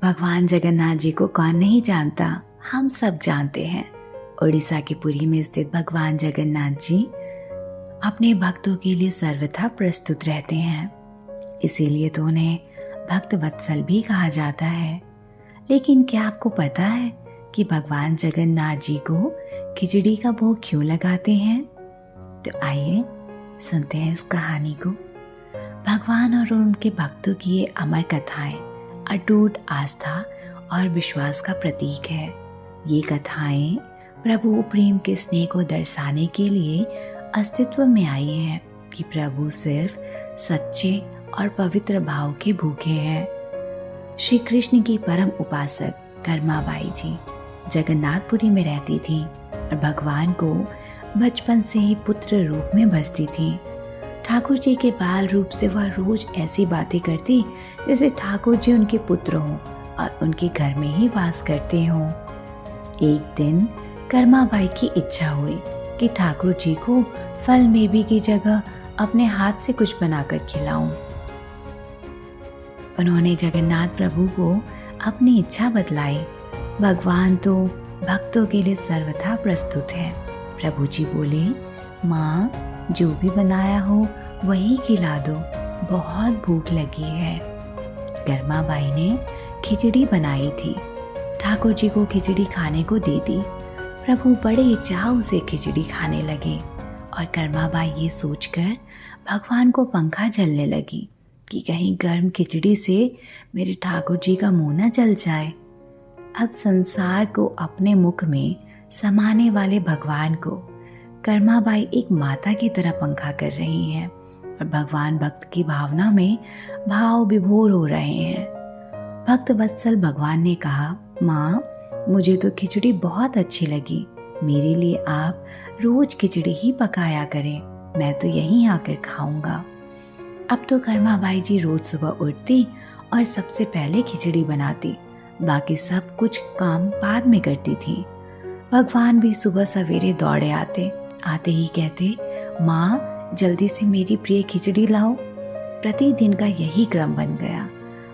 भगवान जगन्नाथ जी को कौन नहीं जानता, हम सब जानते हैं। उड़ीसा की पुरी में स्थित भगवान जगन्नाथ जी अपने भक्तों के लिए सर्वथा प्रस्तुत रहते हैं, इसीलिए तो उन्हें भक्त वत्सल भी कहा जाता है। लेकिन क्या आपको पता है कि भगवान जगन्नाथ जी को खिचड़ी का भोग क्यों लगाते हैं? तो आइए सुनते हैं इस कहानी को। भगवान और उनके भक्तों की ये अमर कथाएं अटूट आस्था और विश्वास का प्रतीक है। ये कथाएं प्रभु प्रेम के स्नेह को दर्शाने के लिए अस्तित्व में आई हैं कि प्रभु सिर्फ सच्चे और पवित्र भाव के भूखे हैं। श्री कृष्ण की परम उपासक कर्माबाई जी जगन्नाथपुरी में रहती थी और भगवान को बचपन से ही पुत्र रूप में बसती थी। ठाकुर जी के बाल रूप से वह रोज ऐसी बातें करती जैसे ठाकुर जी उनके पुत्र हों और उनके घर में ही वास करते हों। एक दिन कर्माबाई की इच्छा हुई कि ठाकुर जी को फल मेवे की जगह अपने हाथ से कुछ बनाकर खिलाऊं। उन्होंने जगन्नाथ प्रभु को अपनी इच्छा बतलाई। भगवान तो भक्तों के लिए सर्वथा प्रस्तुत है। प्रभु जी बोले, माँ, जो भी बनाया हो वही खिला दो, बहुत भूख लगी है। कर्माबाई ने खिचड़ी बनाई थी। ठाकुर जी को खिचड़ी खाने को दे दी। प्रभु बड़े चाव से खिचड़ी खाने लगे और कर्माबाई ये सोचकर भगवान को पंखा जलने लगी कि कहीं गर्म खिचड़ी से मेरे ठाकुर जी का मुंह न जल जाए। अब संसार को अपने मुख में समाने वाले भगवान को कर्माबाई एक माता की तरह पंखा कर रही हैं और भगवान भक्त की भावना में भाव विभोर हो रहे हैं। भक्त वत्सल भगवान ने कहा, माँ, मुझे तो खिचड़ी बहुत अच्छी लगी। मेरे लिए आप रोज खिचड़ी ही पकाया करें, मैं तो यहीं आकर खाऊंगा। अब तो कर्माबाई जी रोज सुबह उठती और सबसे पहले खिचड़ी बनाती, बाकी सब कुछ काम बाद में करती थी। भगवान भी सुबह सवेरे दौड़े आते ही कहते, माँ, जल्दी से मेरी प्रिय खिचड़ी लाओ। प्रतिदिन का यही क्रम बन गया।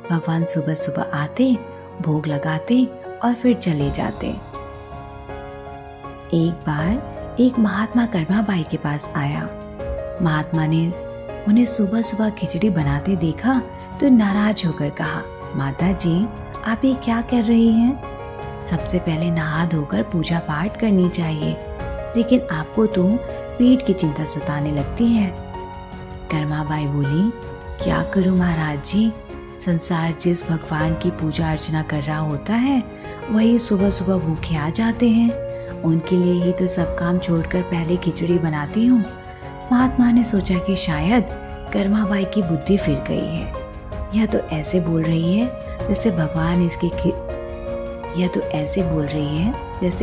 भगवान सुबह सुबह आते, भोग लगाते और फिर चले जाते। एक बार एक महात्मा कर्माबाई के पास आया। महात्मा ने उन्हें सुबह सुबह खिचड़ी बनाते देखा तो नाराज होकर कहा, माता जी, आप ये क्या कर रही हैं? सबसे पहले नहा धोकर पूजा पाठ करनी चाहिए, लेकिन आपको तो पेट की चिंता सताने लगती है। कर्माबाई बोली, क्या करूं महाराज जी, संसार जिस भगवान की पूजा अर्चना कर रहा होता है वही सुबह सुबह भूखे आ जाते हैं। उनके लिए ही तो सब काम छोड़कर पहले खिचड़ी बनाती हूँ। महात्मा ने सोचा कि शायद कर्माबाई की बुद्धि फिर गई है। यह तो ऐसे बोल रही है जैसे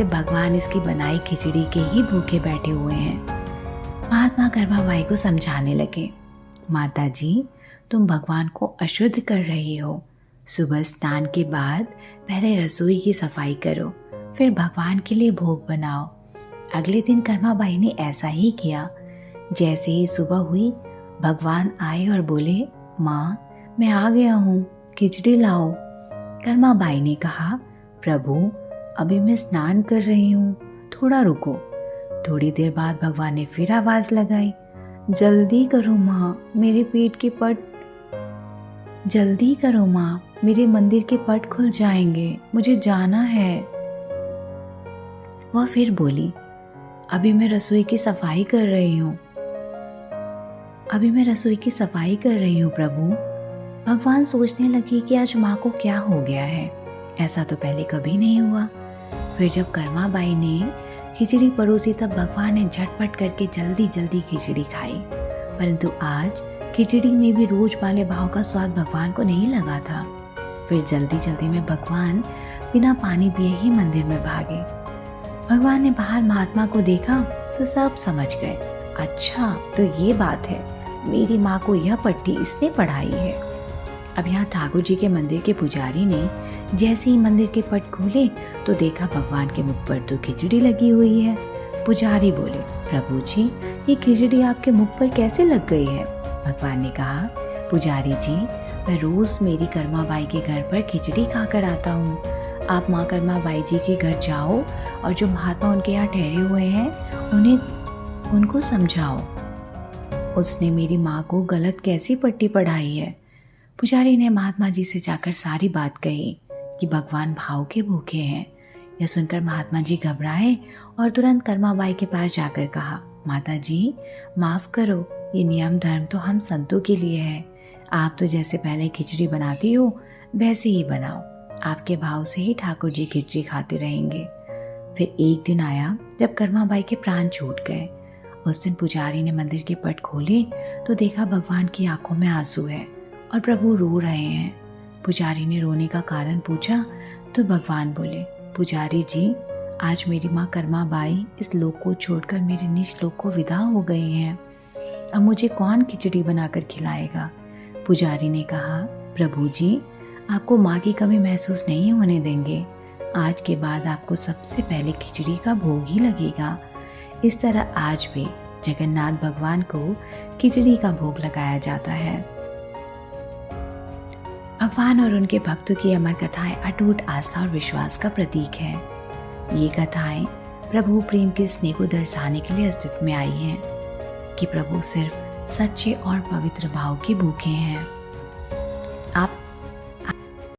भगवान इसकी बनाई खिचड़ी के ही भूखे बैठे हुए हैं। महात्मा कर्माबाई को समझाने लगे, माता जी, तुम भगवान को अशुद्ध कर रही हो। सुबह स्नान के बाद पहले रसोई की सफाई करो, फिर भगवान के लिए भोग बनाओ। अगले दिन कर्माबाई ने ऐसा ही किया। जैसे ही सुबह हुई, भगवान आए और बोले, माँ, मैं आ गया हूँ, खिचड़ी लाओ। कर्माबाई ने कहा, प्रभु, अभी मैं स्नान कर रही हूँ, थोड़ा रुको। थोड़ी देर बाद भगवान ने फिर आवाज लगाई, जल्दी करो माँ, मेरे मंदिर के पट खुल जाएंगे, मुझे जाना है। वह फिर बोली, अभी मैं रसोई की सफाई कर रही हूँ प्रभु। भगवान सोचने लगी कि आज माँ को क्या हो गया है, ऐसा तो पहले कभी नहीं हुआ। फिर जब कर्माबाई ने खिचड़ी परोसी तब भगवान ने झटपट करके जल्दी जल्दी खिचड़ी खाई, परंतु आज खिचड़ी में भी रोज वाले भाव का स्वाद भगवान को नहीं लगा था। फिर जल्दी जल्दी में भगवान बिना पानी पिए ही मंदिर में भागे। भगवान ने बाहर महात्मा को देखा तो सब समझ गए, अच्छा तो ये बात है, मेरी माँ को यह पट्टी इसने पढ़ाई है। अब यहाँ ठाकुर जी के मंदिर के पुजारी ने जैसे ही मंदिर के पट खोले तो देखा भगवान के मुख पर तो खिचड़ी लगी हुई है। पुजारी बोले, प्रभु जी, ये खिचड़ी आपके मुख पर कैसे लग गई है? भगवान ने कहा, पुजारी जी, मैं रोज मेरी कर्मा बाई के घर पर खिचड़ी खाकर आता हूँ। आप माँ कर्मा बाई जी के घर जाओ और जो महात्मा उनके यहाँ ठहरे हुए हैं उनको समझाओ। उसने मेरी माँ को गलत कैसी पट्टी पढ़ाई है। पुजारी ने महात्मा जी से जाकर सारी बात कही कि भगवान भाव के भूखे हैं। यह सुनकर महात्मा जी घबराए और तुरंत कर्मा बाई के पास जाकर कहा, माता जी माफ करो, ये नियम धर्म तो हम संतों के लिए है। आप तो जैसे पहले खिचड़ी बनाती हो वैसे ही बनाओ। आपके भाव से ही ठाकुर जी खिचड़ी खाते रहेंगे। फिर एक दिन आया जब कर्मा बाई के प्राण छूट गए। उस दिन पुजारी ने मंदिर के पट खोले तो देखा भगवान की आंखों में आंसू है और प्रभु रो रहे हैं। पुजारी ने रोने का कारण पूछा तो भगवान बोले, पुजारी जी आज मेरी माँ कर्मा बाई इस लोक को छोड़कर मेरे निज लोक को विदा हो गए हैं। अब मुझे कौन खिचड़ी बनाकर खिलाएगा। पुजारी ने कहा, प्रभु जी आपको माँ की कमी महसूस नहीं होने देंगे। आज के बाद आपको सबसे पहले खिचड़ी का भोग ही लगेगा। इस तरह आज भी जगन्नाथ भगवान को खिचड़ी का भोग लगाया जाता है। भगवान और उनके भक्तों की अमर कथाएं अटूट आस्था और विश्वास का प्रतीक है। ये कथाएं प्रभु प्रेम के स्नेह को दर्शाने के लिए अस्तित्व में आई हैं कि प्रभु सिर्फ सच्चे और पवित्र भाव के भूखे हैं। आप